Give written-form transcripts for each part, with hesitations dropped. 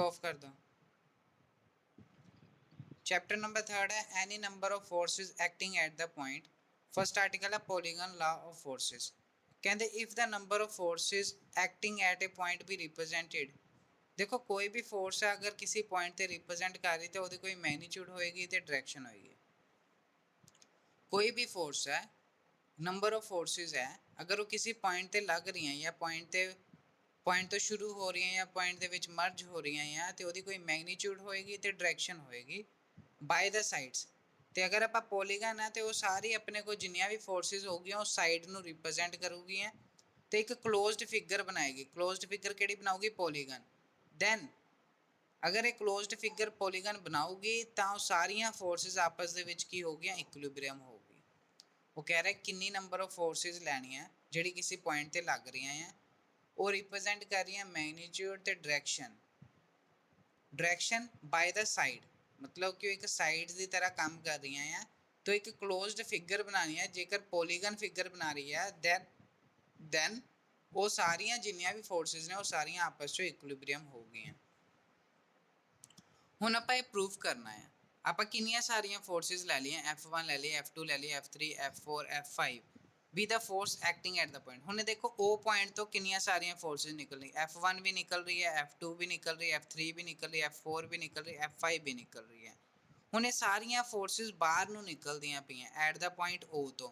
Mic off कर दो। Chapter number 3 है any number of forces acting at the point. First article है polygon law of forces. कहते if the number of forces acting at A point भी represented. देखो कोई भी force है अगर किसी पॉइंट ते रिप्रेजेंट कर रही तो कोई मैग्नीट्यूड होएगी तो डायरेक्शन होएगी। कोई भी फोर्स है नंबर ऑफ फोर्सेस है अगर वो किसी पॉइंट ते लग रही हैं या पॉइंट तो शुरू हो रही हैं या पॉइंट दे विच मर्ज हो रही हैं या तो वो कोई मैग्नीट्यूड होएगी तो डायरेक्शन होएगी बाय द साइड्स। तो अगर आप पॉलीगन है तो वो सारी अपने को जिन्नियां भी फोर्सेस होगी उस साइड ਨੂੰ रिप्रेजेंट करूगी तो एक क्लोज्ड फिगर बनाएगी। क्लोज्ड फिगर केड़ी बनाऊगी? पॉलीगन। दैन अगर एक क्लोज्ड फिगर पॉलीगन बनाऊगी तो सारिया फोर्सेस आपस ਦੇ ਵਿੱਚ ਕੀ ਹੋ ਗਈਆਂ ਇਕੁਇਲਿਬਰੀਅਮ ਹੋ ਗਈ। वो कह रहा है किन्नी नंबर ऑफ फोर्सेस लैनी है जी किसी पॉइंट पर लग रही हैं वो रिप्रेजेंट कर रही है मैग्नीट्यूड तो डायरेक्शन बाय द साइड मतलब कि एक साइड की तरह काम कर रही हैं तो एक क्लोज्ड फिगर बनानी है। जेकर पॉलीगन फिगर बना रही है दैन वो सारिया जिन्नियां भी फोर्सेस ने वो सारिया आपस में इक्विलिब्रियम हो गई। हुण आपां ये प्रूफ करना है। आपां कितनियां सारियां फोर्सेस लै लिया F1 लै ली F2 लै ली F3 F4 F5 be the force acting at the point. हुण देखो ओ पॉइंट तो कितनियां सारियां फोर्सेस निकल रही F1 भी निकल रही है F2 भी निकल रही है F3 भी निकल रही है F4 भी निकल रही है F5 भी निकल रही है। हुण ये सारियां फोर्सेस बाहर नूं निकलदियां पईयां एट द पॉइंट O तो।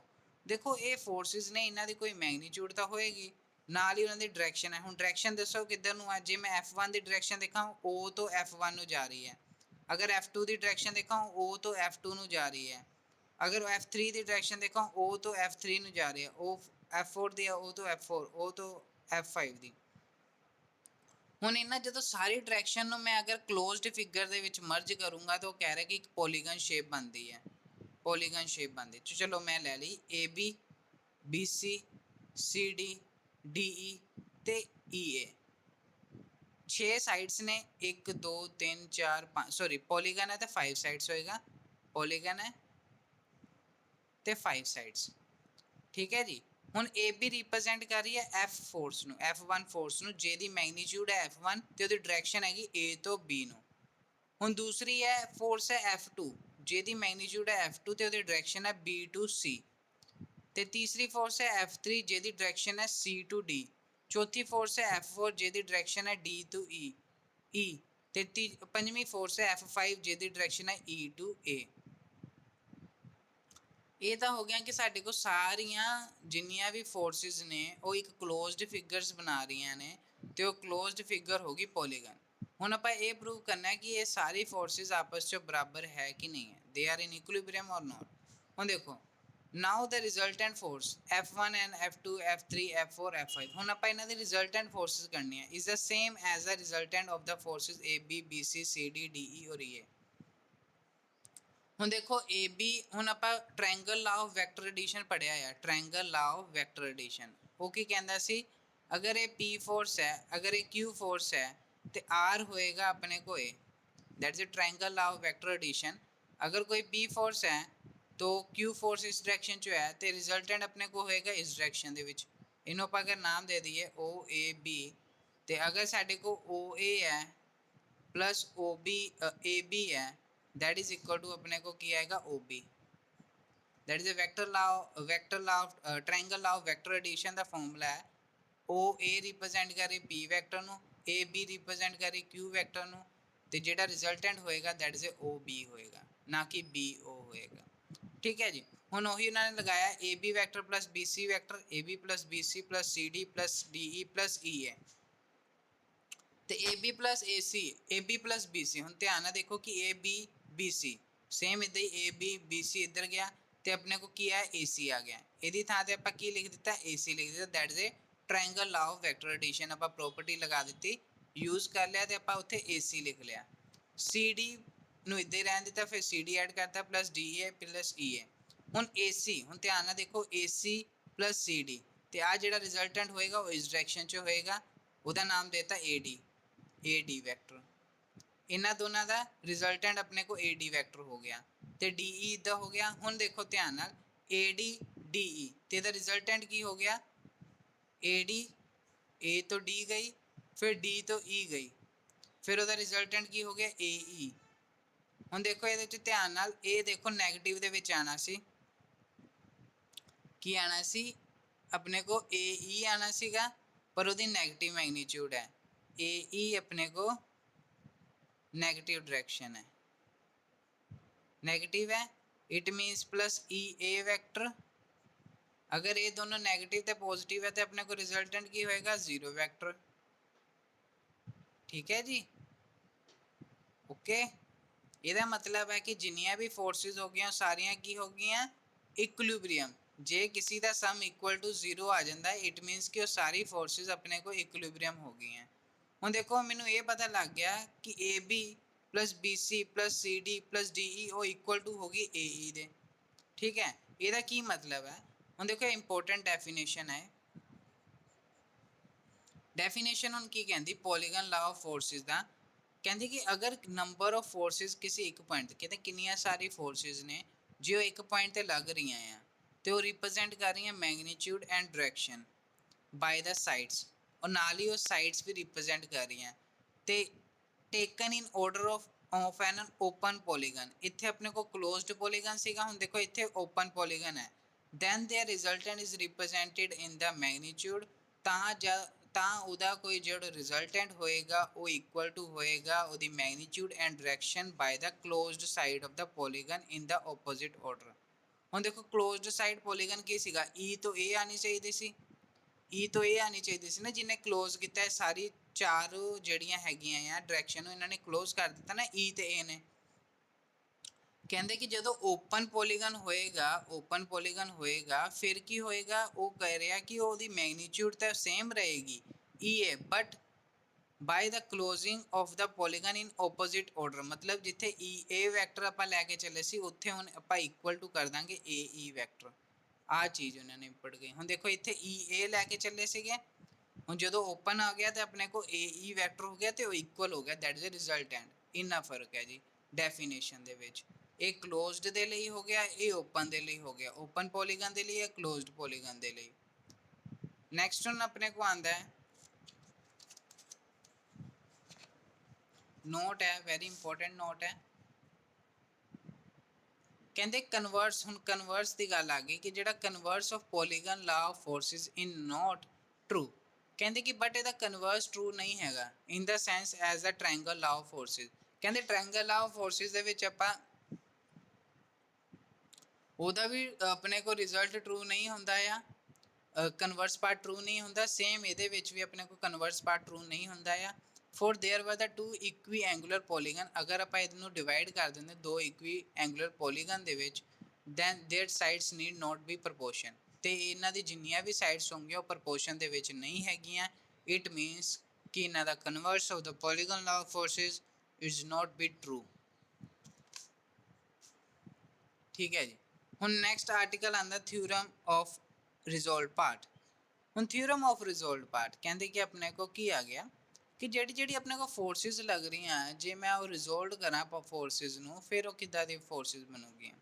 देखो ये फोर्सेस ने इन्हां दी कोई मैग्नीट्यूड तो होएगी नाल ही उन्हां दी डायरेक्शन है। हुण डायरेक्शन दसो किधर नूं है? जे मैं F1 दी डायरेक्शन देखा O तो F1 नूं जा रही है। अगर F2 की डायरेक्शन देखा O तो F2 नूं जा रही है। अगर F3 की डायरेक्शन देखा O तो F3 नूं जा रही है। O F4 दी O तो F4 O तो F5 दी। हुण इन्हां जो सारी डायरेक्शन नूं मैं अगर क्लोज्ड फिगर दे विच मर्ज करूँगा तो कह रहा है कि एक पॉलीगन शेप बनती है। पॉलीगन शेप बनती तो चलो मैं ले ली AB BC CD DE ते EA 6 साइड्स ने 1 2 3 4 5 सॉरी पॉलीगन है तो 5 साइड्स होएगा। पॉलीगन है तो 5 साइड्स ठीक है जी। हुण ए बी रिप्रेजेंट कर रही है F फोर्स नूं F1 फोर्स नूं जेदी मैग्नीट्यूड है F1 ते ओदी डायरेक्शन हैगी A तो B नूं। हुण दूसरी है फोर्स है F2 जेदी मैग्नीट्यूड है F2 ते ओदी डायरेक्शन है B टू C। ते तीसरी फोर्स है F3 जेदी डायरेक्शन है C टू D। चौथी फोर्स है F4 जेदी डायरेक्शन है D टू E ते पंजवीं फोर्स है F5 जेदी डायरेक्शन है E टू A। ये तो हो गया कि साढ़े को सारिया जिन्नियां भी फोर्सेस ने वो एक क्लोज्ड फिगर्स बना रही ने तो वो क्लोज्ड फिगर होगी पॉलीगन। हुण आपां ये प्रूव करना है कि ये सारी फोर्सेस आपस में बराबर है कि नहीं है, दे आर इन इक्विलिब्रियम और नॉट। हुण देखो now the resultant force F1 and F2 F3 F4 F5 हुण आपां इन्हां दी रिजल्टेंट फोर्सेस करनी है is the same as the resultant of the forces AB BC CD DE और EA। हुण देखो ए बी हुण आपां triangle law of vector addition पढ़िया है। Triangle law of vector addition वो की कहंदा सी अगर ये P फोर्स है अगर ये Q फोर्स है तो R होएगा अपने को A। That's a triangle law of vector addition. अगर कोई P फोर्स है तो Q फोर्स इस डायरेक्शन च है तो रिजल्टेंट अपने को होएगा इस डायरेक्शन दे विच। इन्हों आपां अगर नाम दे दिए OAB तो अगर साडे को OA है प्लस AB है दैट इज इक्वल टू अपने को क्या आएगा OB। That is a vector law of triangle law of vector addition का फॉर्मूला है OA रिप्रेजेंट करे P वैक्टर नूं AB रिप्रेजेंट करे Q वैक्टर नूं ते जेड़ा रिजल्टेंट होएगा दैट इज ए OB होएगा ना कि BO होएगा। ठीक है जी। हुण ओही उन्होंने लगाया AB vector plus BC vector AB plus BC plus CD plus DE plus EA तो A B plus A C A B plus B C. हम ध्यान ना देखो कि A B B C same इदा ही ए बी बी सी इधर गया तो अपने को किया है ए सी आ गया। यदि थां ते आपां की लिख दिता ए सी लिख दिता that is a triangle law of vector addition. आपां प्रॉपर्टी लगा दी यूज कर लिया तो आपां उत्थे ए सी लिख लिया। सी डी नूं इदां ही रहन दिता फिर सी डी ऐड करता प्लस डी ए प्लस ई ए। हुण ए सी हुण ध्यान ना देखो ए सी प्लस सी डी तो आ जिहड़ा रिजल्टेंट होएगा वो इस डायरेक्शन च होएगा उसका नाम देता ए डी वैक्टर। इन्होंने दोनों का रिजल्टेंट अपने को ए डी वैक्टर हो गया तो डी ई इदा हो गया। हुण देखो ध्यान नाल ए डी डी ई तो इसका रिजल्टेंट की हो गया ए डी ए तो डी गई फिर डी तो ई गई फिर ਉਹਦਾ ਰਿਜ਼ਲਟੈਂਟ ਕੀ ਹੋ ਗਿਆ AE। ਹੁਣ ਦੇਖੋ ਇਹਦੇ ਚ ਧਿਆਨ ਨਾਲ ਇਹ ਦੇਖੋ ਨੈਗੇਟਿਵ ਦੇ ਵਿੱਚ ਆਣਾ ਸੀ, ਕੀ ਆਣਾ ਸੀ अपने को AE आना सीगा, पर ਉਹਦੀ ਨੈਗੇਟਿਵ मैग्नीट्यूड है। AE अपने को नेगेटिव डायरेक्शन है, नेगेटिव है, it means plus EA vector. अगर ये दोनों नेगेटिव ते पॉजिटिव है तो अपने को रिजल्टेंट की होएगा 0 वैक्टर। ठीक है जी, ओके। ਇਹਦਾ मतलब है कि जिन्नियां भी फोर्सेस हो गई सारियां की हो गई इक्विलिब्रियम। जे किसी का सम इक्वल टू 0 आ जाता है इट मीनस कि वो सारी फोर्सेस अपने को इक्विलिब्रियम हो गई हैं। ਹੁਣ देखो मैनू ये पता लग गया कि AB plus BC plus CD plus DE वो इक्वल टू होगी AE दे। ठीक है, ਇਹਦਾ ਕੀ मतलब है? ਹੁਣ देखो इंपोर्टेंट डेफिनेशन है। डेफिनेशन ਹੁਣ ਕੀ ਕਹਿੰਦੀ ਪੋਲੀਗਨ ਲਾ ਆਫ फोर्सेस ਦਾ, ਕਹਿੰਦੀ कि अगर नंबर ऑफ फोर्सेस किसी एक पॉइंट कहते कितनी सारी फोर्सेस ने जो एक पॉइंट ते लग रही हैं तो वो रिप्रेजेंट कर रही हैं magnitude and direction by the sides, और नाल ही वो साइड्स भी रिप्रेजेंट कर रही हैं ते taken in order of an open polygon. इत्थे अपने को क्लोज्ड पॉलीगन सीगा, हुण देखो इत्थे ओपन पॉलीगन है। Then their resultant is represented in the magnitude, ਤਾਂ ਉਹਦਾ ਕੋਈ ਜਿਹੜਾ ਰਿਜ਼ਲਟੈਂਟ ਹੋਏਗਾ ਉਹ ਇਕੁਅਲ ਟੂ ਹੋਏਗਾ ਉਹਦੀ magnitude and direction ਬਾय the closed side of the polygon in the opposite order. ਹੁਣ ਦੇਖੋ ਕਲੋਜ਼ਡ ਸਾਈਡ ਪੋਲੀਗਨ ਕੀ ਸੀਗਾ, E ਤੋਂ A ਆਣੀ ਚਾਹੀਦੀ ਸੀ, E ਤੋਂ A ਆਣੀ ਚਾਹੀਦੀ ਸੀ ਨਾ, ਜਿਹਨੇ ਕਲੋਜ਼ ਕੀਤਾ ਹੈ ਸਾਰੀ ਚਾਰ ਜਿਹੜੀਆਂ ਹੈਗੀਆਂ ਆ ਡਾਇਰੈਕਸ਼ਨ ਨੂੰ ਇਹਨਾਂ ਨੇ ਕਲੋਜ਼ ਕਰ ਦਿੱਤਾ ਨਾ E ਤੇ A ਨੇ। ਕਹਿੰਦੇ ਕਿ ਜਦੋਂ ਓਪਨ ਪੋਲੀਗਨ ਹੋਏਗਾ ਫਿਰ ਕੀ ਹੋਏਗਾ, ਉਹ ਕਹਿ ਰਿਹਾ ਕਿ ਉਹਦੀ ਮੈਗਨੀਟਿਊਡ ਤਾਂ ਸੇਮ ਰਹੇਗੀ EA, but ਬਾय the closing of the polygon in opposite order. ਮਤਲਬ ਜਿੱਥੇ EA ਵੈਕਟਰ ਆਪਾਂ ਲੈ ਕੇ ਚੱਲੇ ਸੀ ਉੱਥੇ ਹੁਣ ਆਪਾਂ ਇਕੁਅਲ ਟੂ ਕਰ ਦਾਂਗੇ AE ਵੈਕਟਰ। ਆ ਚੀਜ਼ ਉਹਨਾਂ ਨੇ ਪੜ ਗਈ। ਹੁਣ ਦੇਖੋ ਇੱਥੇ EA ਲੈ ਕੇ ਚੱਲੇ ਸੀਗੇ, ਹੁਣ ਜਦੋਂ ਓਪਨ ਆ ਗਿਆ ਤੇ ਆਪਣੇ ਕੋ AE ਵੈਕਟਰ ਹੋ ਗਿਆ ਤੇ ਉਹ ਇਕੁਅਲ ਹੋ ਗਿਆ, ਦੈਟ ਇਜ਼ ਅ ਰਿਜ਼ਲਟੈਂਟ। ਇੰਨਾ ਫਰਕ ਹੈ ਜੀ ਡੈਫੀਨੇਸ਼ਨ ਦੇ ਵਿੱਚ। ਇਹ ਕਲੋਜ਼ਡ ਦੇ ਲਈ ਹੋ ਗਿਆ, ਇਹ ਓਪਨ ਦੇ ਲਈ ਹੋ ਗਿਆ, ਓਪਨ ਪੋਲੀਗਨ ਦੇ ਲਈ, ਇਹ ਕਲੋਜ਼ਡ ਪੋਲੀਗਨ ਦੇ ਲਈ। ਨੈਕਸਟ ਹੁਣ ਆਪਣੇ ਕੋ ਆਂਦਾ ਹੈ ਨੋਟ ਹੈ, ਵੈਰੀ ਇੰਪੋਰਟੈਂਟ ਨੋਟ ਹੈ। ਕਹਿੰਦੇ ਕਨਵਰਸ, ਹੁਣ ਕਨਵਰਸ ਦੀ ਗੱਲ ਆ ਗਈ ਕਿ ਜਿਹੜਾ converse of polygon law of forces in not true. ਕਹਿੰਦੇ ਕਿ ਬਟ ਇਹਦਾ ਕਨਵਰਸ ਟਰੂ ਨਹੀਂ ਹੈਗਾ in the sense as a triangle law of forces. ਕਹਿੰਦੇ ਟ੍ਰਾਇੰਗਲ ਲਾ ਆਫ ਫੋਰਸਿਸ ਦੇ ਵਿੱਚ ਆਪਾਂ ਉਹਦਾ ਵੀ ਆਪਣੇ ਕੋ ਰਿਜ਼ਲਟ ਟਰੂ ਨਹੀਂ ਹੁੰਦਾ ਆ, ਕਨਵਰਸ ਪਾਰਟ ਟਰੂ ਨਹੀਂ ਹੁੰਦਾ। ਸੇਮ ਇਹਦੇ ਵਿੱਚ ਵੀ ਆਪਣੇ ਕੋ ਕਨਵਰਸ ਪਾਰਟ ਟਰੂ ਨਹੀਂ ਹੁੰਦਾ ਆ। For there were the two equiangular polygon, अगर ਆਪਾਂ ਇਹਨੂੰ ਡਿਵਾਈਡ ਕਰ ਦਿੰਦੇ ਦੋ ਇਕਵੀ ਐਂਗੂਲਰ ਪੋਲੀਗਨ ਦੇ ਵਿੱਚ, then their sides need not be proportion, ਤੇ ਇਹਨਾਂ ਦੀ ਜਿੰਨੀਆਂ ਵੀ ਸਾਈਡਸ ਹੋਣਗੀਆਂ ਉਹ ਪ੍ਰੋਪੋਰਸ਼ਨ ਦੇ ਵਿੱਚ ਨਹੀਂ ਹੈਗੀਆਂ। ਇਟ ਮੀਨਸ ਕਿ ਇਹਨਾਂ ਦਾ converse of the polygon law of forces is not be true. ਠੀਕ ਹੈ ਜੀ। ਹੁਣ ਨੈਕਸਟ ਆਰਟੀਕਲ ਆਂਦਾ ਥਿਊਰਮ ਆਫ ਰਿਜ਼ੋਲਵਡ ਪਾਰਟ। ਹੁਣ ਥਿਊਰਮ ਆਫ ਰਿਜ਼ੋਲਵਡ ਪਾਰਟ ਕਹਿੰਦੇ ਕਿ ਆਪਣੇ ਕੋ ਕੀ ਆ ਗਿਆ ਕਿ ਜਿਹੜੀ ਆਪਣੇ ਕੋ ਫੋਰਸਿਸ ਲੱਗ ਰਹੀਆਂ, ਜੇ ਮੈਂ ਉਹ ਰਿਜ਼ੋਲਵ ਕਰਾਂ ਫੋਰਸਿਸ ਨੂੰ, ਫਿਰ ਉਹ ਕਿੱਦਾਂ ਦੀ ਫੋਰਸਿਸ ਬਣੂਗੀਆਂ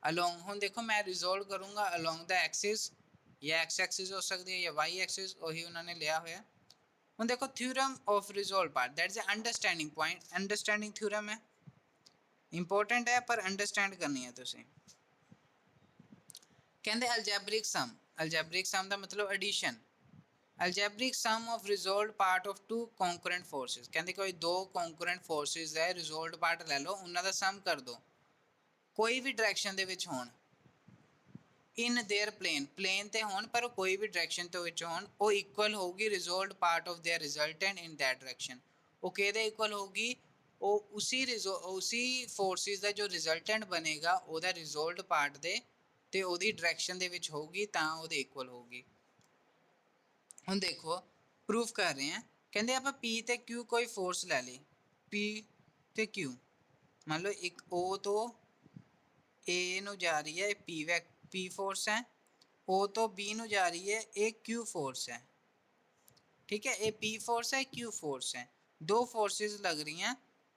ਅਲੋਂਗ। ਹੁਣ ਦੇਖੋ ਮੈਂ ਰਿਜ਼ੋਲਵ ਕਰੂੰਗਾ ਅਲੋਂਗ ਦਾ ਐਕਸਿਸ, ਜਾਂ ਐਕਸ ਐਕਸਿਸ ਹੋ ਸਕਦੀ ਹੈ ਜਾਂ ਵਾਈ ਐਕਸਿਸ, ਉਹੀ ਉਹਨਾਂ ਨੇ ਲਿਆ ਹੋਇਆ। ਹੁਣ ਦੇਖੋ theorem of resolved part, that is understanding point, understanding theorem ਹੈ, ਇੰਪੋਰਟੈਂਟ ਹੈ ਪਰ ਅੰਡਰਸਟੈਂਡ ਕਰਨੀ ਹੈ ਤੁਸੀਂ। ਕਹਿੰਦੇ ਅਲਜੈਬਰਿਕ ਸਮ, ਅਲਜੈਬਰਿਕ ਸਮ ਦਾ ਮਤਲਬ addition. Algebraic sum of resolved part of two concurrent forces. ਕਹਿੰਦੇ ਕੋਈ ਦੋ ਕੌਨਕਰੈਂਟ ਫੋਰਸਿਸ ਹੈ, ਰਿਜ਼ੋਲਵਡ ਪਾਰਟ ਲੈ ਲਓ, ਉਹਨਾਂ ਦਾ ਸਮ ਕਰ ਦਿਓ ਕੋਈ ਵੀ ਡਾਇਰੈਕਸ਼ਨ ਦੇ ਵਿੱਚ ਹੋਣ, ਇਨ देयर प्लेन, प्लेन ਤੇ ਹੋਣ ਪਰ ਕੋਈ ਵੀ ਡਾਇਰੈਕਸ਼ਨ ਤੋਂ ਵਿੱਚ ਹੋਣ, ਉਹ ਇਕੁਅਲ ਹੋਊਗੀ resolved part of there resultant in that direction. ਉਹ ਕਿਹਦੇ ਇਕੁਅਲ ਹੋਊਗੀ, ਉਹ ਉसी ਫੋਰਸਿਸ ਦਾ ਜੋ ਰਿਜ਼ਲਟੈਂਟ ਬਣੇਗਾ ਉਹਦਾ ਰਿਜ਼ੋਲਵਡ ਪਾਰਟ ਦੇ ਤੇ ਉਹਦੀ ਡਾਇਰੈਕਸ਼ਨ ਦੇ ਵਿੱਚ ਹੋਊਗੀ, ਤਾਂ ਉਹਦੇ ਇਕੁਅਲ ਹੋਊਗੀ। ਹੁਣ ਦੇਖੋ ਪ੍ਰੂਫ ਕਰ ਰਹੇ ਹਾਂ। ਕਹਿੰਦੇ ਆਪਾਂ P ਤੇ Q ਕੋਈ ਫੋਰਸ ਲੈ ਲਈ, P ਤੇ Q ਮੰਨ ਲਓ ਇੱਕ O ਤੋਂ A ਨੂੰ ਜਾ ਰਹੀ ਹੈ, ਇਹ P ਫੋਰਸ ਹੈ, O ਤੋਂ B ਨੂੰ ਜਾ ਰਹੀ ਹੈ, ਇਹ Q ਫੋਰਸ ਹੈ। ਠੀਕ ਹੈ, ਇਹ P ਫੋਰਸ ਹੈ, Q ਫੋਰਸ ਹੈ, ਦੋ ਫੋਰਸਿਸ ਲੱਗ ਰਹੀਆਂ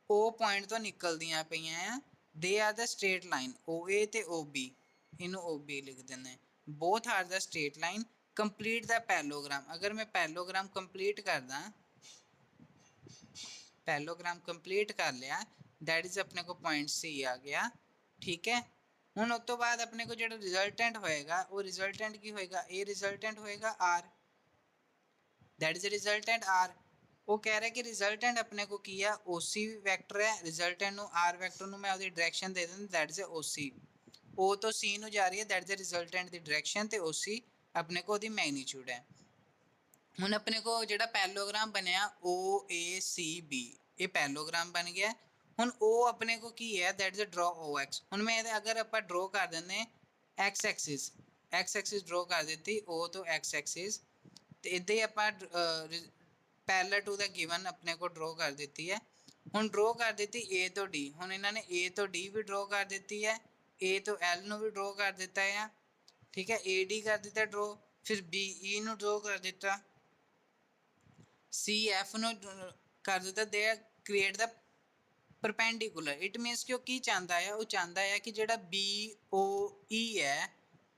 O ਪੁਆਇੰਟ ਤੋਂ ਨਿਕਲਦੀਆਂ ਪਈਆਂ ਆ। They are the straight line OA ਤੇ OB, ਇਹਨੂੰ OB ਲਿਖ ਦਿੰਦੇ, both are the straight line. Complete the parallelogram, ਅਗਰ ਮੈਂ ਪੈਲੋਗ੍ਰਾਮ ਕੰਪਲੀਟ ਕਰਦਾ पैलोग्राम कंप्लीट कर लिया, दैट इज अपने को पॉइंट सी आ गया। ठीक है, हुण उस तो बाद अपने को जो रिजल्टेंट होएगा वो रिजल्टेंट की होएगा, ए रिजल्टेंट होएगा R, that is resultant R. वो कह रहा है कि रिजल्टेंट अपने को की है ओसी वैक्टर है, रिजल्टेंट ਨੂੰ आर वैक्टर ਨੂੰ मैं ਉਹਦੀ डायरेक्शन दे ਦਿੰਦਾ, दैट इज ओसी। ओ तो सी ਨੂੰ ਜਾ ਰਹੀ ਹੈ, that is resultant the direction, ਤੇ ओसी अपने को ਉਹਦੀ मैग्नीट्यूड है। ਹੁਣ अपने को ਜਿਹੜਾ पैलोग्राम बनया ओ ए सी बी, ये पैलोग्राम बन गया। ਹੁਣ ओ अपने को की है, that is draw O X. ਹੁਣ मैं अगर आप ड्रॉ कर दें एक्स एक्सिस ड्रॉ कर दी ओ तो एक्स एक्सिस, तो इदा ही आप पैरेलल टू द गिवन अपने को ड्रॉ कर दी है। ਹੁਣ ड्रॉ कर दी ए तो डी, ਹੁਣ ਇਹਨਾਂ ਨੇ ए तो डी भी ड्रॉ कर दी है, ए तो एल ਨੂੰ भी ड्रॉ कर दिता है। ठीक है, ए डी कर दिता ड्रॉ, फिर बी ई ਨੂੰ ड्रॉ कर दिता, सी एफ ਨੂੰ कर दिता, they create the perpendicular. It means कि की चाहता है, वो चाहता है कि जो बी ओ ई है,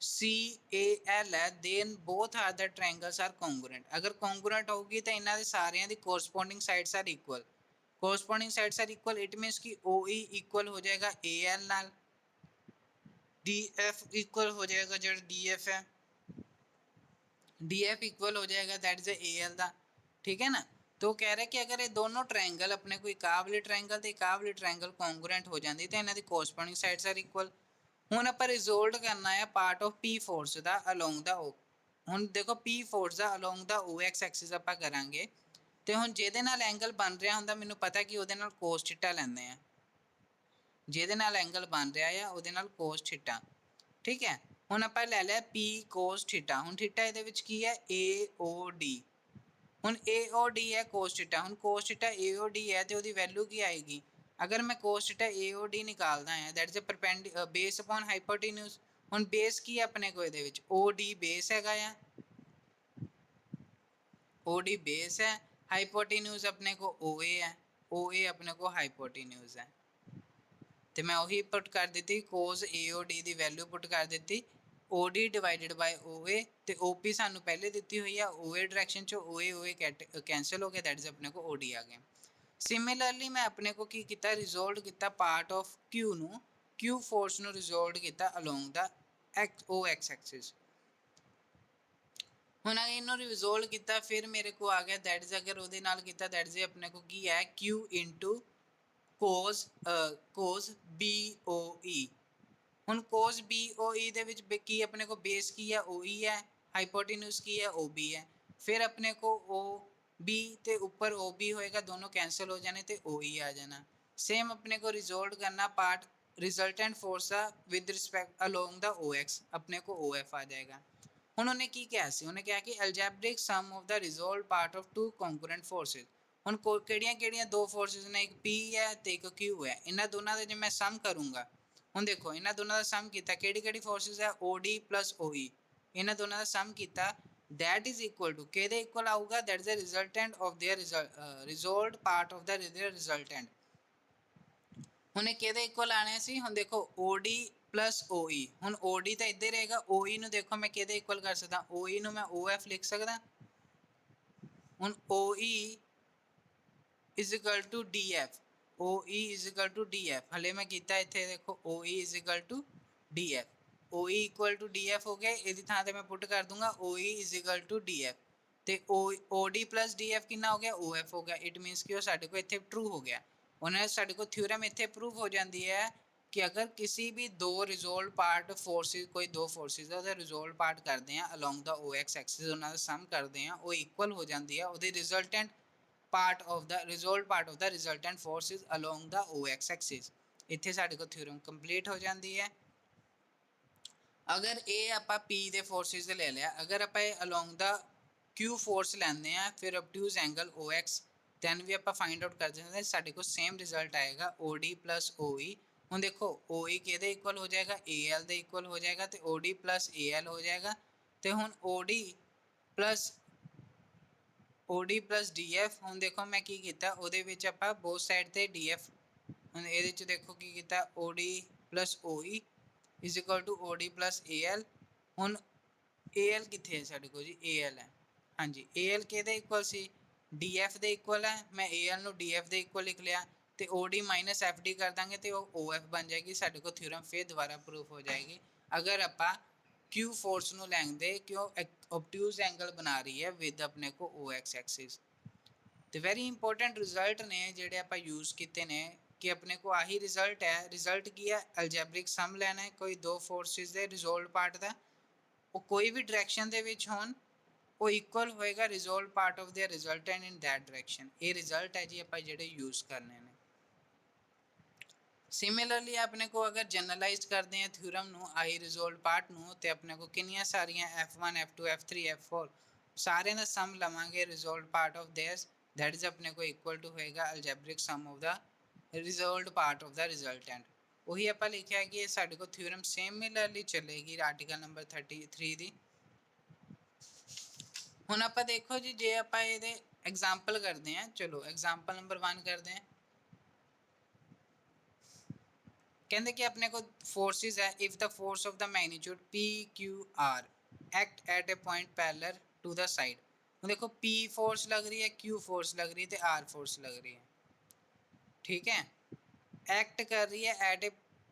सी ए एल है, then both are the triangles are congruent. अगर कॉन्ग्रुएंट होगी तो इन्हों के सारिया की corresponding sides are equal, corresponding sides are equal. It means कि ओ ई इक्वल हो जाएगा ए एल नाल, डी एफ इक्वल हो जाएगा जो डी एफ है, डी एफ इक्वल हो जाएगा दैट इज ए एल का। ठीक है ना, तो कह रहे कि अगर ये दोनों ट्रायंगल अपने को एक वाले ट्रायंगल तो एक वाले ट्रायंगल कॉन्ग्रुएंट हो जाती तो इन्हों की कोरसपोंडिंग साइड्स आर इक्वल। हुण आपां रिजोल्व करना है पार्ट ऑफ पी फोर्स का अलोंग द ओ। हुण देखो पी फोर्स का along the O X axis आपां करांगे, तो हुण जिहदे नाल एंगल बन रहा हुंदा मैनूं पता कि उहदे नाल कोस थीटा लैंदे आ, जिहदे नाल एंगल बन रहा है उहदे नाल कोस थीटा। ठीक है, हुण आपां लै लिया पी कोस थीटा, हुण थीटा इहदे विच की है ए ओ डी। हुण ए ओ डी है कोस थीटा, हुण कोस थीटा ए ओ डी है तो उसकी वैल्यू की आएगी, अगर मैं कोस थीटा ए ओ डी निकालना है that is a perpendicular base upon hypotenuse. हुण बेस की अपने को इहदे विच ओ डी बेस हैगा आ, ओ डी बेस है, हाइपोटेन्यूज अपने को ओ ए है, ओ ए अपने को हाइपोटेन्यूज है। तो मैं वही पुट कर दी कोस ए ओ डी की वैल्यू पुट कर दी, ओ डी डिवाइडेड बाय ओ ए, तो ओ पी सानू पहले दी हुई है ओ ए डायरेक्शन च, ओ ए कैंसल हो गया, दैट इज अपने को ओ डी आ गया। सिमिलरली मैं अपने को की किया रिजोल्व किया पार्ट ऑफ क्यू नू, क्यू फोर्स नू रिजोल्व किया along the X O X axis. हुण इन्हों रिजोल्व किया फिर मेरे को आ गया दैट इज अगर वो किया दैट इज अपने को की है Q into cos cos B O E. हुण कोस बी ओ ई दे विच की अपने को बेस की है ओ ई है, हाइपोटेन्यूज की है ओ बी है, फिर अपने को ओ बी ते ऊपर ओ बी होएगा, दोनों कैंसल हो जाने तो ओ ई आ जाना। सेम अपने को रिजोल्व करना पार्ट रिजल्टेंट फोर्स का with respect along the O X, अपने को ओ एफ आ जाएगा। हुण उन्हें की कहा सी, उन्हें कहा कि algebraic sum of the resolve part of two concurrent forces. हुण किहड़ियां दो फोर्सेज ने, एक पी है तो एक क्यू है, इन्हां दोनों का जो मैं सम करूँगा, हुण देखो इन्हां दोनों का सम किया किहड़ी फोर्सेज है ओ डी प्लस ओ ई, इन्हां दोनों का सम किया दैट इज इक्वल टू किहदे इक्वल आऊगा, that is the resultant of their resolve part of the resultant. हुण किहदे इक्वल आने सी, हुण देखो ओ डी प्लस ओ ई, हुण ओ डी तो इधर रहेगा, ओ ई नूं देखो मैं किहदे इक्वल कर सकदा, ओ ई नूं मैं ओ एफ लिख सकदा। हुण O E is equal to D F, O E is equal to D F, हले मैं किया इत्थे देखो O E is equal to D F, O E equal to D F हो गया, इहदी थां ते मैं पुट कर दूंगा O E is equal to D F, तो O D plus D F कितना हो गया ओ एफ हो गया। इट मीनस कि वो साढ़े को इत्थे ट्रू हो गया, उन्हें साढ़े को थ्योरम इत्थे प्रूव हो जाती है कि अगर किसी भी दो रिजोल्व पार्ट फोर्सिस, कोई दो फोर्सिस है रिजोल्व पार्ट करते हैं along the O X axis, उन्होंने सम करते हैं वो इक्वल हो जाती है, वो resultant part of the resultant force is along the O X axis. इत्थे साढ़े को थ्योरम कंप्लीट हो जाती है। अगर ये आपां पी दे फोर्सिस ले लिया, अगर आपां अलोंग द क्यू फोर्स लैंदे हैं फिर obtuse angle O X, then भी आपां फाइंड आउट कर देंगे, साढ़े को सेम रिजल्ट आएगा ओ डी प्लस ओ ई। हुण देखो ओ ई किहदे इक्वल हो जाएगा ए एल दे इक्वल हो जाएगा, तो O D plus A L हो जाएगा, तो हुण O D plus O D plus D F. हुण देखो मैं की कीता उहदे विच आपां बोथ साइड ते डी एफ, हुण इहदे च देखो की कीता O D plus O E is equal to O D plus A L. हुण ए एल कित्थे है साडे कोल जी, ए एल है, हाँ जी ए एल किहदे इक्वल सी, DF ਦੇ ਇਕੁਅਲ ਹੈ, ਮੈਂ AL ਨੂੰ DF ਦੇ ਇਕੁਅਲ ਲਿਖ ਲਿਆ ਤੇ OD ਮਾਈਨਸ FD ਕਰ ਦਾਂਗੇ ਤੇ ਉਹ OF ਬਣ ਜਾਏਗੀ। ਸਾਡੇ ਕੋਲ ਥਿਊਰਮ ਫਿਰ ਦੁਬਾਰਾ ਪ੍ਰੂਫ ਹੋ ਜਾਏਗੀ ਅਗਰ ਆਪਾਂ Q ਫੋਰਸ ਨੂੰ ਲੈਂਦੇ ਕਿ ਉਹ obtuse ਐਂਗਲ ਬਣਾ ਰਹੀ ਹੈ ਵਿਦ ਆਪਣੇ ਕੋ OX ਐਕਸਿਸ। ਤੇ ਵੈਰੀ ਇੰਪੋਰਟੈਂਟ ਰਿਜ਼ਲਟ ਨੇ ਜਿਹੜੇ ਆਪਾਂ ਯੂਜ਼ ਕੀਤੇ ਨੇ ਕਿ ਆਪਣੇ ਕੋ ਆਹੀ ਰਿਜ਼ਲਟ ਹੈ। ਰਿਜ਼ਲਟ ਕੀ ਹੈ? ਅਲਜੈਬਰਿਕ ਸਮ ਲੈਣਾ ਹੈ ਕੋਈ ਦੋ ਫੋਰਸਿਸ ਦੇ ਰਿਜ਼ੋਲਵ ਪਾਰਟ ਦਾ, ਉਹ ਕੋਈ ਵੀ ਡਾਇਰੈਕਸ਼ਨ ਦੇ ਵਿੱਚ ਹੋਣ ਉਹ ਇਕੁਅਲ ਹੋਏਗਾ resolve part of there resultant in that direction. ਇਹ ਰਿਜ਼ਲਟ ਹੈ ਜੀ ਆਪਾਂ ਜਿਹੜੇ ਯੂਜ਼ ਕਰਨੇ ਨੇ। ਸਿਮਿਲਰਲੀ ਆਪਣੇ ਕੋ ਅਗਰ ਜਨਰਲਾਈਜ਼ ਕਰਦੇ ਹਾਂ ਥਿਊਰਮ ਨੂੰ ਆਈ ਰਿਜ਼ੋਲਵ ਪਾਰਟ ਨੂੰ ਤੇ ਆਪਣੇ ਕੋ ਕਿੰਨੀਆਂ ਸਾਰੀਆਂ F1 F2 F3 F4 ਸਾਰਿਆਂ ਦਾ ਸਮ ਲਵਾਂਗੇ resolve part of theirs that is अपने को इक्वल टू होएगा algebraic sum of the resolved part of the resultant. ਉਹੀ ਆਪਾਂ ਲਿਖਿਆ ਕਿ ਇਹ ਸਾਡੇ ਕੋਲ ਥਿਊਰਮ ਸਿਮਿਲਰਲੀ ਚੱਲੇਗੀ ਆਰਟੀਕਲ ਨੰਬਰ 33 ਦੀ। ਹੁਣ ਆਪਾਂ ਦੇਖੋ ਜੀ ਜੇ ਆਪਾਂ ਇਹਦੇ ਐਗਜ਼ਾਮਪਲ ਕਰਦੇ ਹਾਂ, ਚਲੋ ਐਗਜ਼ਾਮਪਲ ਨੰਬਰ 1 ਕਰਦੇ ਹਾਂ। ਕਹਿੰਦੇ ਕਿ ਆਪਣੇ ਕੋਲ ਫੋਰਸਿਸ ਹੈ if the force of the magnitude PQR act at a point parallel to the side. ਹੁਣ ਦੇਖੋ P ਫੋਰਸ ਲੱਗ ਰਹੀ ਹੈ, Q ਫੋਰਸ ਲੱਗ ਰਹੀ ਹੈ ਤੇ R ਫੋਰਸ ਲੱਗ ਰਹੀ ਹੈ, ਠੀਕ ਹੈ। ਐਕਟ ਕਰ ਰਹੀ ਹੈ ਐਟ ਅ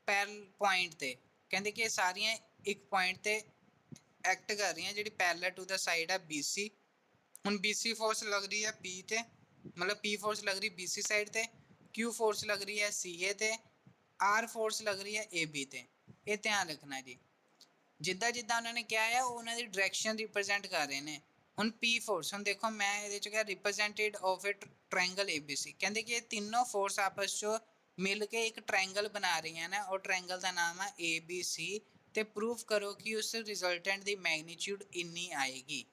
ਪੈਰਲਲ ਪੁਆਇੰਟ ਤੇ, ਕਹਿੰਦੇ ਕਿ ਇਹ ਸਾਰੀਆਂ ਇੱਕ ਪੁਆਇੰਟ ਤੇ ਐਕਟ ਕਰ ਰਹੀਆਂ ਜਿਹੜੀ ਪੈਰਲਲ ਟੂ ਦ ਸਾਈਡ ਹੈ BC। ਹੁਣ BC ਫੋਰਸ ਲੱਗ ਰਹੀ ਹੈ P ਤੇ, ਮਤਲਬ P ਫੋਰਸ ਲੱਗ ਰਹੀ BC ਸਾਈਡ ਤੇ, Q ਫੋਰਸ ਲੱਗ ਰਹੀ ਹੈ CA ਤੇ, R ਫੋਰਸ ਲੱਗ ਰਹੀ ਹੈ AB ਤੇ। ਇਹ ਧਿਆਨ ਰੱਖਣਾ ਜੀ, ਜਿੱਦਾਂ ਜਿੱਦਾਂ ਉਹਨਾਂ ਨੇ ਕਿਹਾ ਹੈ ਉਹ ਉਹਨਾਂ ਦੀ ਡਾਇਰੈਕਸ਼ਨ ਰਿਪਰੈਜ਼ੈਂਟ ਕਰ ਰਹੇ ਨੇ। ਹੁਣ P ਫੋਰਸ, ਹੁਣ ਦੇਖੋ ਮੈਂ ਇਹਦੇ ਚ ਕਿਹਾ ਰਿਪਰੈਜ਼ੈਂਟੇਡ ਆਫ ਅ ਟ੍ਰਾਇੰਗਲ ABC, ਕਹਿੰਦੇ ਕਿ ਇਹ ਤਿੰਨੋਂ ਫੋਰਸ ਆਪਸ ਚ ਮਿਲ ਕੇ ਇੱਕ ਟ੍ਰਾਇੰਗਲ ਬਣਾ ਰਹੀਆਂ ਨੇ ਔਰ ਟ੍ਰਾਇੰਗਲ ਦਾ ਨਾਮ ਹੈ ABC ਤੇ ਪ੍ਰੂਫ ਕਰੋ ਕਿ ਉਸ ਰਿਜ਼ਲਟੈਂਟ ਦੀ ਮੈਗਨੀਟਿਊਡ ਇੰਨੀ ਆਏਗੀ।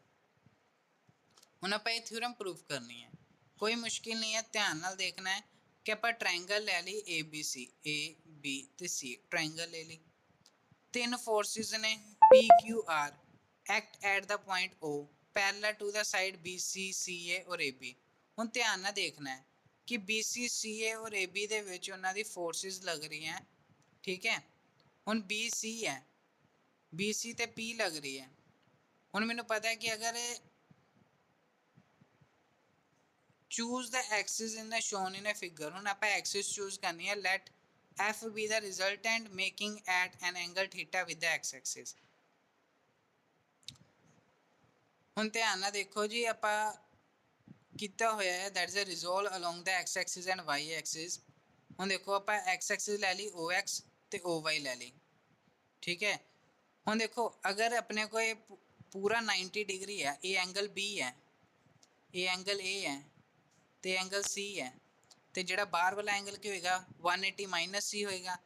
ਹੁਣ ਆਪਾਂ ਇਹ ਥਿਊਰਮ ਪ੍ਰੂਫ ਕਰਨੀ ਹੈ, ਕੋਈ ਮੁਸ਼ਕਿਲ ਨਹੀਂ ਹੈ, ਧਿਆਨ ਨਾਲ ਦੇਖਣਾ ਹੈ ਕਿ ਆਪਾਂ ਟ੍ਰਾਇੰਗਲ ਲੈ ਲਈ ABC AB ਤੇ C, ਟ੍ਰਾਇੰਗਲ ਲੈ ਲਈ। ਤਿੰਨ ਫੋਰਸਿਸ ਨੇ PQR act at the point O parallel to the side BC CA ਔਰ AB। ਹੁਣ ਧਿਆਨ ਨਾਲ ਦੇਖਣਾ ਹੈ ਕਿ BC CA ਔਰ AB ਦੇ ਵਿੱਚ ਉਹਨਾਂ ਦੀ ਫੋਰਸਿਸ ਲੱਗ ਰਹੀਆਂ, ਠੀਕ ਹੈ। ਹੁਣ BC ਹੈ, BC ਤੇ P ਲੱਗ ਰਹੀ ਹੈ। ਹੁਣ ਮੈਨੂੰ ਪਤਾ ਹੈ ਕਿ ਅਗਰ choose the axis in the shown in a figure, ਹੁਣ ਆਪਾਂ axis choose ਕਰਨੀ ਹੈ, let F be the resultant making at an angle theta with the x axis। ਹੁਣ ਧਿਆਨ ਨਾਲ ਦੇਖੋ ਜੀ ਆਪਾਂ ਕੀਤਾ ਹੋਇਆ ਹੈ that is a resolve along the x axis and y axis। ਹੁਣ ਦੇਖੋ ਆਪਾਂ x axis ਲੈ ਲਈ OX ਤੇ OY ਲੈ ਲਈ, ਠੀਕ ਹੈ। ਹੁਣ ਦੇਖੋ ਅਗਰ ਆਪਣੇ ਕੋ ਇਹ ਪੂਰਾ 90 ਡਿਗਰੀ ਹੈ, ਇਹ ਐਂਗਲ B ਹੈ, ਇਹ ਐਂਗਲ A ਹੈ ਤੇ ਐਂਗਲ C ਹੈ, ਤੇ ਜਿਹੜਾ ਬਾਹਰ ਵਾਲਾ ਐਂਗਲ ਕੀ ਹੋਏਗਾ 180 ਮਾਈਨਸ C ਹੋਏਗਾ।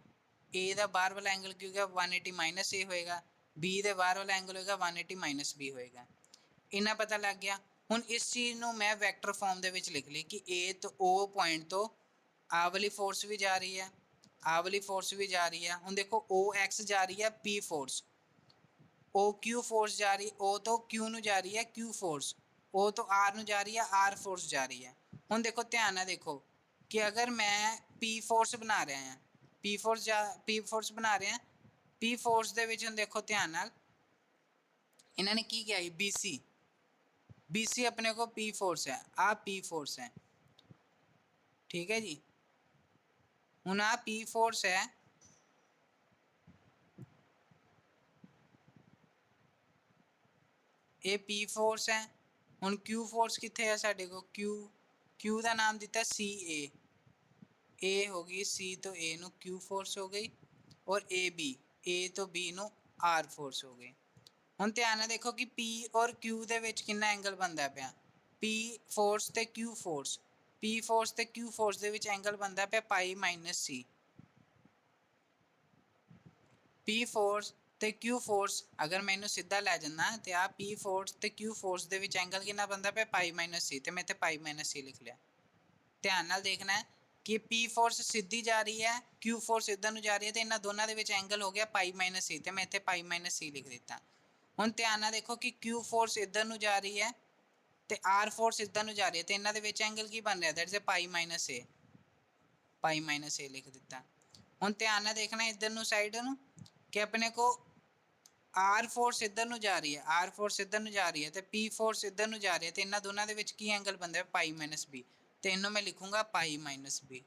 A ਦਾ ਬਾਹਰ ਵਾਲਾ ਐਂਗਲ ਕੀ ਹੋਏਗਾ 180 ਮਾਈਨਸ A ਹੋਏਗਾ, B ਦੇ ਬਾਹਰ ਵਾਲਾ ਐਂਗਲ ਹੋਏਗਾ 180 ਮਾਈਨਸ B ਹੋਏਗਾ। ਇੰਨਾ ਪਤਾ ਲੱਗ ਗਿਆ। ਹੁਣ ਇਸ ਚੀਜ਼ ਨੂੰ ਮੈਂ ਵੈਕਟਰ ਫਾਰਮ ਦੇ ਵਿੱਚ ਲਿਖ ਲਈ ਕਿ A ਤੋਂ O ਪੁਆਇੰਟ ਤੋਂ ਆਹ ਵਾਲੀ ਫੋਰਸ ਵੀ ਜਾ ਰਹੀ ਹੈ, ਆਹ ਵਾਲੀ ਫੋਰਸ ਵੀ ਜਾ ਰਹੀ ਹੈ। ਹੁਣ ਦੇਖੋ OX ਜਾ ਰਹੀ ਹੈ P ਫੋਰਸ, OQ ਫੋਰਸ ਜਾ ਰਹੀ, O ਤੋਂ Q ਨੂੰ ਜਾ ਰਹੀ ਹੈ Q ਫੋਰਸ, O ਤੋਂ R ਨੂੰ ਜਾ ਰਹੀ ਹੈ R ਫੋਰਸ ਜਾ ਰਹੀ ਹੈ। ਹੁਣ ਦੇਖੋ ਧਿਆਨ ਨਾਲ ਦੇਖੋ ਕਿ ਅਗਰ ਮੈਂ P ਫੋਰਸ ਬਣਾ ਰਿਹਾ ਹਾਂ, P ਫੋਰਸ ਬਣਾ ਰਿਹਾ, P ਫੋਰਸ ਦੇ ਵਿੱਚ ਹੁਣ ਦੇਖੋ ਧਿਆਨ ਨਾਲ ਇਹਨਾਂ ਨੇ ਕੀ ਕਿਹਾ BC ਆਪਣੇ ਕੋ P ਫੋਰਸ ਹੈ, ਆ P ਫੋਰਸ ਹੈ, ਠੀਕ ਹੈ ਜੀ। ਹੁਣ ਆ P ਫੋਰਸ ਹੈ, ਇਹ P ਫੋਰਸ ਹੈ। ਹੁਣ Q ਫੋਰਸ ਕਿੱਥੇ ਹੈ ਸਾਡੇ ਕੋਲ, Q ਦਾ ਨਾਮ ਦਿੱਤਾ CA, A ਹੋ ਗਈ C ਤੋਂ A ਨੂੰ Q ਫੋਰਸ ਹੋ ਗਈ ਔਰ AB A ਤੋਂ B ਨੂੰ R ਫੋਰਸ ਹੋ ਗਈ। ਹੁਣ ਧਿਆਨ ਨਾਲ ਦੇਖੋ ਕਿ P ਔਰ Q ਦੇ ਵਿੱਚ ਕਿੰਨਾ ਐਂਗਲ ਬਣਦਾ ਪਿਆ, P ਫੋਰਸ ਤੇ Q ਫੋਰਸ, P ਫੋਰਸ ਤੇ Q ਫੋਰਸ ਦੇ ਵਿੱਚ ਐਂਗਲ ਬਣਦਾ ਪਿਆ ਪਾਈ ਮਾਈਨਸ C। P ਫੋਰਸ ਤੇ Q ਫੋਰਸ ਅਗਰ ਮੈਂ ਇਹਨੂੰ ਸਿੱਧਾ ਲੈ ਜਾਂਦਾ ਤੇ ਆ P ਫੋਰਸ ਤੇ Q ਫੋਰਸ ਦੇ ਵਿੱਚ ਐਂਗਲ ਕਿੰਨਾ ਬਣਦਾ ਪਿਆ ਪਾਈ ਮਾਈਨਸ C, ਤੇ ਮੈਂ ਇੱਥੇ ਪਾਈ ਮਾਈਨਸ C ਲਿਖ ਲਿਆ। ਧਿਆਨ ਨਾਲ ਦੇਖਣਾ ਹੈ ਕਿ P ਫੋਰਸ ਸਿੱਧੀ ਜਾ ਰਹੀ ਹੈ, Q ਫੋਰਸ ਇੱਧਰ ਨੂੰ ਜਾ ਰਹੀ ਹੈ ਤੇ ਇਹਨਾਂ ਦੋਨਾਂ ਦੇ ਵਿੱਚ ਐਂਗਲ ਹੋ ਗਿਆ ਪਾਈ ਮਾਈਨਸ C, ਤੇ ਮੈਂ ਇੱਥੇ ਪਾਈ ਮਾਈਨਸ C ਲਿਖ ਦਿੱਤਾ। ਹੁਣ ਧਿਆਨ ਨਾਲ ਦੇਖੋ ਕਿ Q ਫੋਰਸ ਇੱਧਰ ਨੂੰ ਜਾ ਰਹੀ ਹੈ ਤੇ R ਫੋਰਸ ਇੱਧਰ ਨੂੰ ਜਾ ਰਹੀ ਹੈ ਤੇ ਇਹਨਾਂ ਦੇ ਵਿੱਚ ਐਂਗਲ ਕੀ ਬਣ ਰਿਹਾ, that is pi minus A, pi minus A ਲਿਖ ਦਿੱਤਾ। ਹੁਣ ਧਿਆਨ ਨਾਲ ਦੇਖਣਾ ਇੱਧਰ ਨੂੰ ਸਾਈਡ ਨੂੰ ਕਿ ਆਪਣੇ ਕੋ ਆਰ ਫੋਰਸ ਇੱਧਰ ਨੂੰ ਜਾ ਰਹੀ ਹੈ, ਆਰ ਫੋਰਸ ਇੱਧਰ ਨੂੰ ਜਾ ਰਹੀ ਹੈ ਤੇ ਪੀ ਫੋਰਸ ਇੱਧਰ ਨੂੰ ਜਾ ਰਹੀ ਹੈ ਤੇ ਇਹਨਾਂ ਦੋਨਾਂ ਦੇ ਵਿੱਚ ਕੀ ਐਂਗਲ ਬਣਦਾ ਹੈ ਪਾਈ ਮਾਈਨਸ ਬੀ, ਤੇ ਇਹਨੂੰ ਮੈਂ ਲਿਖੂੰਗਾ ਪਾਈ ਮਾਈਨਸ ਬੀ।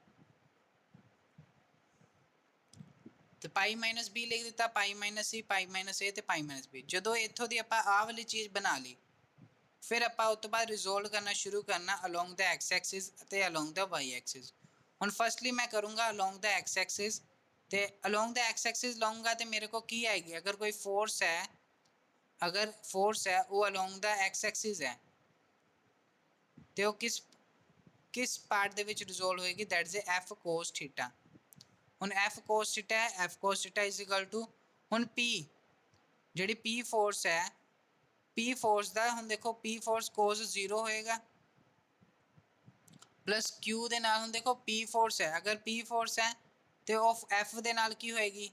ਤੇ ਪਾਈ ਮਾਈਨਸ ਬੀ ਲਿਖ ਦਿੱਤਾ, ਪਾਈ ਮਾਈਨਸ ਸੀ, ਪਾਈ ਮਾਈਨਸ ਏ ਤੇ ਪਾਈ ਮਾਈਨਸ ਬੀ। ਜਦੋਂ ਇੱਥੋਂ ਦੀ ਆਪਾਂ ਆਹ ਵਾਲੀ ਚੀਜ਼ ਬਣਾ ਲਈ, ਫਿਰ ਆਪਾਂ ਉਸ ਤੋਂ ਬਾਅਦ ਰਿਜ਼ੋਲਵ ਕਰਨਾ ਸ਼ੁਰੂ ਕਰਨਾ ਅਲੋਂਗ ਦਾ ਐਕਸ ਐਕਸਿਸ ਅਤੇ ਅਲੋਂਗ ਦਾ ਵਾਈ ਐਕਸਿਸ। ਹੁਣ ਫਸਟਲੀ ਮੈਂ ਕਰੂੰਗਾ ਅਲੋਂਗ ਦਾ ਐਕਸ ਐਕਸਿਸ, ਤੇ ਅਲੋਂਗ ਦਾ ਐਕਸ ਐਕਸਿਸ ਲਊਂਗਾ ਤੇ ਮੇਰੇ ਕੋ ਕੀ ਆਏਗੀ, ਅਗਰ ਕੋਈ ਫੋਰਸ ਹੈ, ਅਗਰ ਫੋਰਸ ਹੈ ਉਹ ਅਲੋਂਗ ਦਾ ਐਕਸ ਐਕਸਿਸ ਹੈ ਤੇ ਉਹ ਕਿਸ ਪਾਰਟ ਦੇ ਵਿੱਚ ਰਿਜ਼ੋਲਵ ਹੋਏਗੀ, that is F cos theta. ਹੁਣ ਐਫ ਕੋਸ ਥੀਟਾ ਹੈ, F cos theta is equal to, ਹੁਣ ਪੀ ਜਿਹੜੀ ਪੀ ਫੋਰਸ ਹੈ, ਪੀ ਫੋਰਸ ਦਾ ਹੁਣ ਦੇਖੋ ਪੀ ਫੋਰਸ ਕੋਸ 0 ਹੋਏਗਾ ਪਲੱਸ ਕਿਊ ਦੇ ਨਾਲ, ਹੁਣ ਦੇਖੋ ਪੀ ਫੋਰਸ ਹੈ, ਅਗਰ ਪੀ ਫੋਰਸ ਹੈ ਤੇ ਉਹ ਐਫ ਦੇ ਨਾਲ ਕੀ ਹੋਏਗੀ,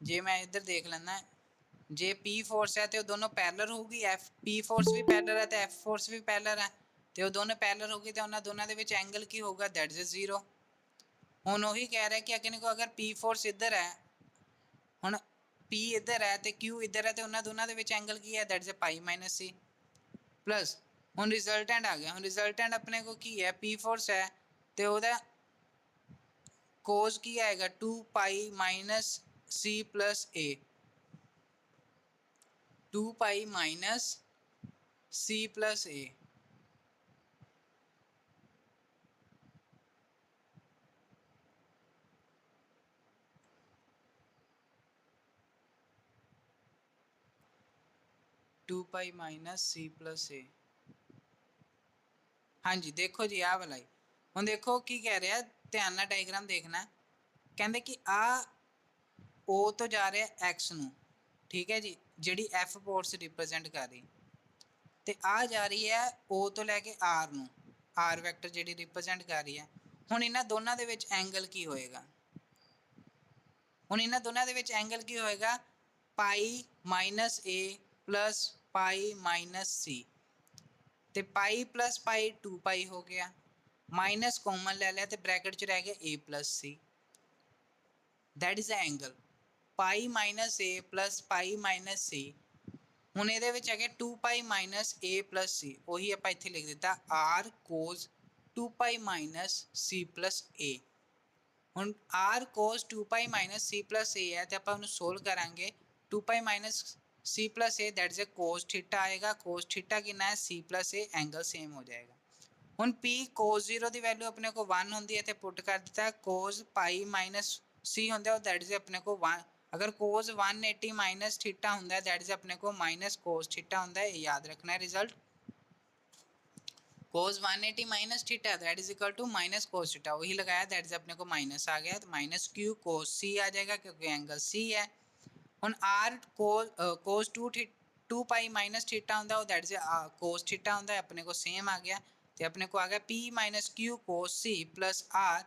ਜੇ ਮੈਂ ਇੱਧਰ ਦੇਖ ਲੈਂਦਾ, ਜੇ ਪੀ ਫੋਰਸ ਹੈ ਤੇ ਉਹ ਦੋਨੋਂ ਪੈਰਲਲ ਹੋਊਗੀ, ਐਫ ਪੀ ਫੋਰਸ ਵੀ ਪੈਰਲਲ ਹੈ ਤੇ ਐਫ ਫੋਰਸ ਵੀ ਪੈਰਲਲ ਹੈ ਤੇ ਉਹ ਦੋਨੋਂ ਪੈਰਲਲ ਹੋਊਗੀ ਤੇ ਉਹਨਾਂ ਦੋਨਾਂ ਦੇ ਵਿੱਚ ਐਂਗਲ ਕੀ ਹੋਊਗਾ, ਦੈਟ ਇਜ਼ 0। ਹੁਣ ਉਹੀ ਕਹਿ ਰਿਹਾ ਕਿ ਅਗਰ ਪੀ ਫੋਰਸ ਇੱਧਰ ਹੈ, ਹੁਣ P ਇੱਧਰ ਹੈ ਤੇ Q ਇੱਧਰ ਹੈ ਤੇ ਉਹਨਾਂ ਦੋਨਾਂ ਦੇ ਵਿੱਚ ਐਂਗਲ ਕੀ ਹੈ, that is pi minus C plus. ਹੁਣ ਰਿਜ਼ਲਟੈਂਟ ਆ ਗਿਆ, ਹੁਣ ਰਿਜ਼ਲਟੈਂਟ ਆਪਣੇ ਕੋ ਕੀ ਹੈ, P ਫੋਰਸ ਹੈ ਤੇ ਉਹਦਾ ਕੋਸ ਕੀ ਆਏਗਾ 2 pi minus C plus A, 2 pi minus C plus A. Two pi minus C plus A. हाँ जी देखो जी आ वाला ही ਹੁਣ ਦੇਖੋ ਕੀ ਕਹਿ ਰਿਹਾ, ਧਿਆਨ ਨਾਲ ਡਾਇਗਰਾਮ ਦੇਖਣਾ, ਕਹਿੰਦੇ ਕਿ ਆ O ਤੋਂ ਜਾ ਰਿਹਾ X ਨੂੰ, ਠੀਕ ਹੈ ਜੀ, ਜਿਹੜੀ F ਫੋਰਸ ਰਿਪਰੈਜ਼ੈਂਟ ਕਰ ਰਹੀ, ਤੇ ਆ ਜਾ ਰਹੀ ਹੈ O ਤੋਂ ਲੈ ਕੇ R ਨੂੰ, R ਵੈਕਟਰ ਜਿਹੜੀ ਰਿਪਰੈਜ਼ੈਂਟ ਕਰ ਰਹੀ ਹੈ। ਹੁਣ ਇਹਨਾਂ ਦੋਨਾਂ ਦੇ ਵਿੱਚ ਐਂਗਲ ਕੀ ਹੋਏਗਾ, ਹੁਣ ਇਹਨਾਂ ਦੋਨਾਂ ਦੇ ਵਿੱਚ ਐਂਗਲ ਕੀ ਹੋਏਗਾ, pi minus A plus pi minus C, ਤੇ ਪਾਈ ਪਲੱਸ ਪਾਈ 2 ਪਾਈ ਹੋ ਗਿਆ, ਮਾਈਨਸ ਕਾਮਨ ਲੈ ਲਿਆ ਤੇ ਬ੍ਰੈਕਟ 'ਚ ਰਹਿ ਗਿਆ A plus C, that is the angle pi minus A plus pi minus C। ਹੁਣ ਇਹਦੇ ਵਿੱਚ ਹੈਗੇ 2 pi minus A plus C, ਉਹੀ ਆਪਾਂ ਇੱਥੇ ਲਿਖ ਦਿੱਤਾ R cos 2 pi minus C plus A। ਹੁਣ R cos 2 pi minus C plus A ਹੈ ਤੇ ਆਪਾਂ ਉਹਨੂੰ ਸੋਲਵ ਕਰਾਂਗੇ, 2 pi minus C plus A that is A cos theta आएगा, कोस थीटा कितना है C प्लस ए, एंगल सेम हो जाएगा। ਹੁਣ P cos 0 ਦੀ ਵੈਲਿਊ ਆਪਣੇ ਕੋ 1 ਹੁੰਦੀ ਹੈ ਤੇ ਪੁੱਟ ਕਰ ਦਿੱਤਾ cos ਪਾਈ ਮਾਈਨਸ C ਹੁੰਦਾ ਉਹ ਦੈਟ ਇਜ਼ ਆਪਣੇ ਕੋ 1, ਅਗਰ cos 180 ਮਾਈਨਸ ਥੀਟਾ ਹੁੰਦਾ ਦੈਟ ਇਜ਼ ਆਪਣੇ ਕੋ ਮਾਈਨਸ cos ਥੀਟਾ ਹੁੰਦਾ ਹੈ, ਇਹ ਯਾਦ ਰੱਖਣਾ ਹੈ result. cos 180 minus theta that is equal to minus cos theta, वही लगाया दैट इज अपने को माइनस आ गया, तो माइनस क्यू cos C आ जाएगा क्योंकि एंगल C है। ਹੁਣ R cos 2 pi minus theta ਹੁੰਦਾ ਉਹ ਦੈਟ ਇਜ਼ cos ਥੀਟਾ ਹੁੰਦਾ, ਆਪਣੇ ਕੋ ਸੇਮ ਆ ਗਿਆ ਤੇ ਆਪਣੇ ਕੋ ਆ ਗਿਆ P minus Q cos C plus R।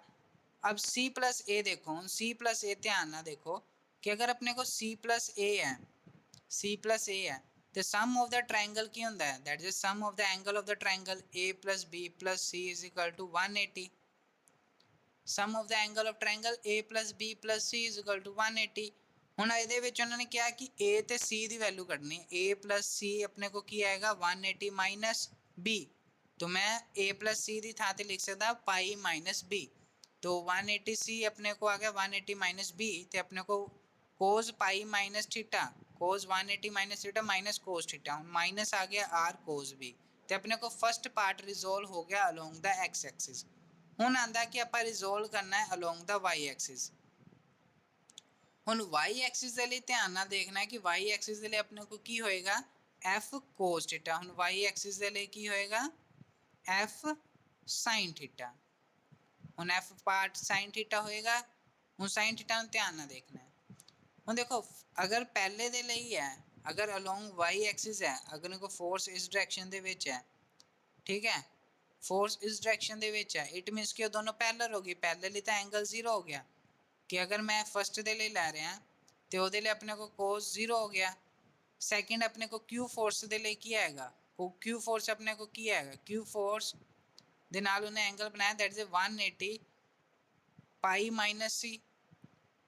अब C प्लस A देखो, ਹੁਣ C प्लस A ध्यान ना देखो कि अगर अपने को C प्लस A है, C प्लस A है तो सम ऑफ द ट्रायंगल की होता है, that is sum of the angle of the triangle A plus B plus C is equal to 180। Sum of the angle of triangle A plus B plus C is equal to 180। ਹੁਣ ਇਹਦੇ ਵਿੱਚ ਉਹਨਾਂ ਨੇ ਕਿਹਾ ਕਿ A ਤੇ C ਦੀ value ਕੱਢਣੀ ਹੈ, A plus C ਆਪਣੇ ਕੋ ਕੀ ਆਏਗਾ 180 माइनस B, तो मैं A plus C ਦੀ ਥਾਂ ਤੇ ਲਿਖ ਸਕਦਾ ਪਾਈ माइनस B, तो 180 C अपने को आ गया 180 माइनस B, ਤੇ ਆਪਣੇ को cos pi minus theta, cos 180 minus theta minus cos theta, ਹੁਣ माइनस आ गया R cos B, ਤੇ ਆਪਣੇ को फर्स्ट पार्ट रिजोल्व हो गया अलोंग द X एक्सिस। ਹੁਣ ਆਂਦਾ ਕਿ ਆਪਾਂ ਰਿਜ਼ੋਲਵ ਕਰਨਾ ਹੈ ਅਲੋਂਗ ਦਾ Y ਐਕਸਿਸ। ਹੁਣ y ਐਕਸਿਸ ਦੇ ਲਈ ਧਿਆਨ ਨਾਲ ਦੇਖਣਾ ਹੈ ਕਿ y ਐਕਸਿਸ ਦੇ ਲਈ ਆਪਣੇ ਕੋ ਕੀ ਹੋਏਗਾ f cos ਥੀਟਾ, ਹੁਣ y ਐਕਸਿਸ ਦੇ ਲਈ ਕੀ ਹੋਏਗਾ f sin ਥੀਟਾ, ਹੁਣ f ਪਾਰਟ sin ਥੀਟਾ ਹੋਏਗਾ। ਹੁਣ sin ਥੀਟਾ ਨੂੰ ਧਿਆਨ ਨਾਲ ਦੇਖਣਾ ਹੈ, ਹੁਣ ਦੇਖੋ ਅਗਰ ਪਹਿਲੇ ਦੇ ਲਈ ਹੈ, ਅਗਰ ਅਲੋਂਗ y ਐਕਸਿਸ ਹੈ, ਅਗਰ ਕੋ ਫੋਰਸ ਇਸ ਡਾਇਰੈਕਸ਼ਨ ਦੇ ਵਿੱਚ ਹੈ, ਠੀਕ ਹੈ, ਫੋਰਸ ਇਸ ਡਾਇਰੈਕਸ਼ਨ ਦੇ ਵਿੱਚ ਹੈ, ਇਟ ਮੀਨਸ ਕਿ ਉਹ ਦੋਨੋਂ ਪੈਰਲਲ ਹੋ ਗਈ, ਪੈਰਲਲ ਤਾਂ ਐਂਗਲ 0 ਹੋ ਗਿਆ कि अगर मैं फर्स्ट दे लिए लै रहा तो वो अपने को cos 0 हो गया, सैकेंड अपने को Q फोर्स दे लिए की आएगा, Q फोर्स अपने को की आएगा, Q फोर्स दे नाल उन्हें एंगल बनाया that is 180 pi minus C।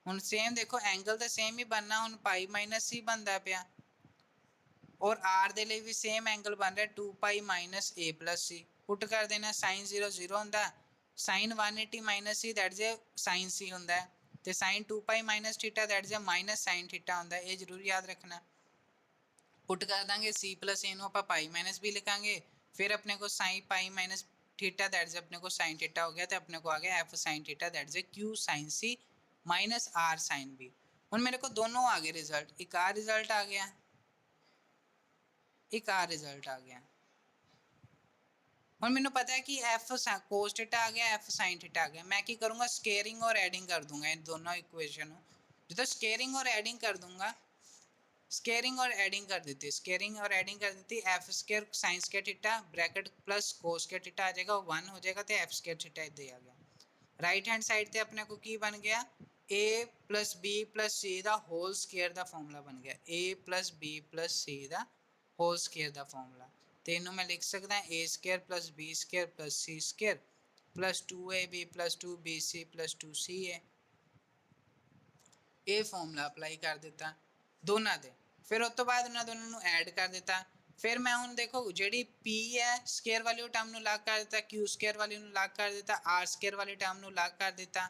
हुण सेम देखो एंगल तो सेम ही बनना, हुण पाई माइनस C बनता पाया, और आर ਦੇ ਲਈ ਵੀ ਸੇਮ ਐਂਗਲ ਬਣ ਰਿਹਾ 2 pi minus a plus c put ਕਰ ਦੇਣਾ sin 0 0 ਹੁੰਦਾ sin 180 minus c that is sin c ਹੁੰਦਾ ਤੇ sin 2 pi minus theta that is minus sin theta ਹੁੰਦਾ ਇਹ ਜ਼ਰੂਰ ਯਾਦ ਰੱਖਣਾ ਪੁੱਟ ਕਰ ਦਾਂਗੇ c plus a ਨੂੰ ਆਪਾਂ ਪਾਈ ਮਾਈਨਸ b ਲਿਖਾਂਗੇ ਫਿਰ ਆਪਣੇ ਕੋ sin pi minus theta that is अपने को sin थीटा हो गया तो अपने को आ गया f sin theta that is q sin c minus r sin b ਹੁਣ मेरे को दोनों आ गए रिजल्ट एक आ रिजल्ट आ गया एक आ रिजल्ट आ गया ਹੁਣ ਮੈਨੂੰ पता है कि f cos थीटा आ गया f sin थीटा आ गया मैं ਕੀ करूँगा स्केयरिंग और एडिंग कर दूंगा इन दोनों इक्वेशन जो स्केयरिंग और एडिंग कर दूंगा स्केयरिंग और एडिंग कर देती है स्केयरिंग और एडिंग कर देती है F square sine square theta bracket plus cos square theta आ जाएगा 1 हो जाएगा तो एफ स्केयर थीटा इधर आ गया राइट हैंड साइड ਤੇ अपने को की बन गया a plus b plus c the whole square the formula ਬਣ ਗਿਆ a plus b plus c the whole square the formula ਤੇ ਇਹਨੂੰ ਮੈਂ ਲਿਖ ਸਕਦਾ a square plus b square plus c square plus 2ab plus 2bc plus 2ca ਇਹ formula apply ਕਰ ਦਿੱਤਾ ਦੋਨਾਂ ਦੇ फिर उस तो बाद उन्होंने दोनों ਨੂੰ ऐड कर दिता फिर मैं ਹੁਣ देखो ਜਿਹੜੀ p है स्केयर वाली टर्म ਨੂੰ ਲੱਗ कर दिता q स्केयर वाली ਨੂੰ ਲੱਗ कर दिता r स्केयर वाली टर्म ਨੂੰ ਲੱਗ कर दिता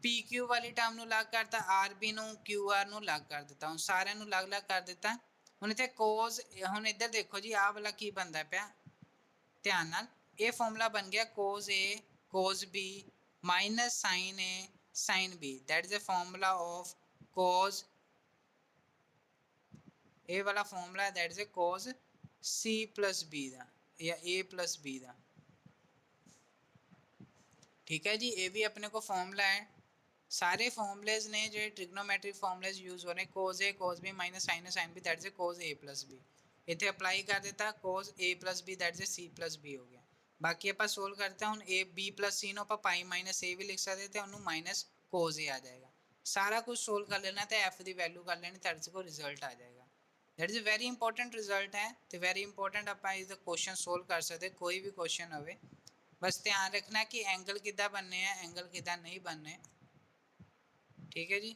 pq वाली टर्म ਨੂੰ ਲੱਗ करता rb ਨੂੰ qr ਨੂੰ ਲੱਗ कर दिता ਹੁਣ ਸਾਰਿਆਂ ਨੂੰ ਅਲੱਗ-ਅਲੱਗ ਕਰ ਦਿੱਤਾ ਹੁਣ ਇੱਥੇ cos ਹੁਣ ਇੱਧਰ ਦੇਖੋ ਜੀ ਆਹ ਵਾਲਾ ਕੀ ਬਣਦਾ ਪਿਆ ਧਿਆਨ ਨਾਲ ਇਹ ਫਾਰਮੂਲਾ ਬਣ ਗਿਆ cos a cos b sin a sin b that is a formula of cos ए वाला formula that is A cos c plus b ਦਾ या a plus b ਦਾ ठीक है जी ये भी अपने को फॉर्मूला है सारे फॉर्मूलेज ने जो ट्रिग्नोमेट्रिक फॉर्मूलेज यूज हो रहे हैं cos a cos b minus sin a sin b that is A cos a plus b इथे अप्लाई कर देता cos a plus b that is c plus b हो गया बाकी ਆਪਾਂ सोल्व करते हैं ਹੁਣ a b plus c ਨੂੰ ਆਪਾਂ पाई minus a भी लिख सकते ਤੇ ਉਹਨੂੰ minus cos a आ जाएगा सारा कुछ सोल्व कर लेना ਤੇ f ਦੀ वैल्यू कर लेनी ਤਾਂ इसको रिजल्ट आ जाएगा that is very important result है तो वेरी इंपॉर्टेंट आप इस क्वेश्चन सोल्व कर सकते कोई भी क्वेश्चन हो बस ध्यान रखना कि एंगल कितना बनने हैं एंगल कितना नहीं बनने ठीक है जी।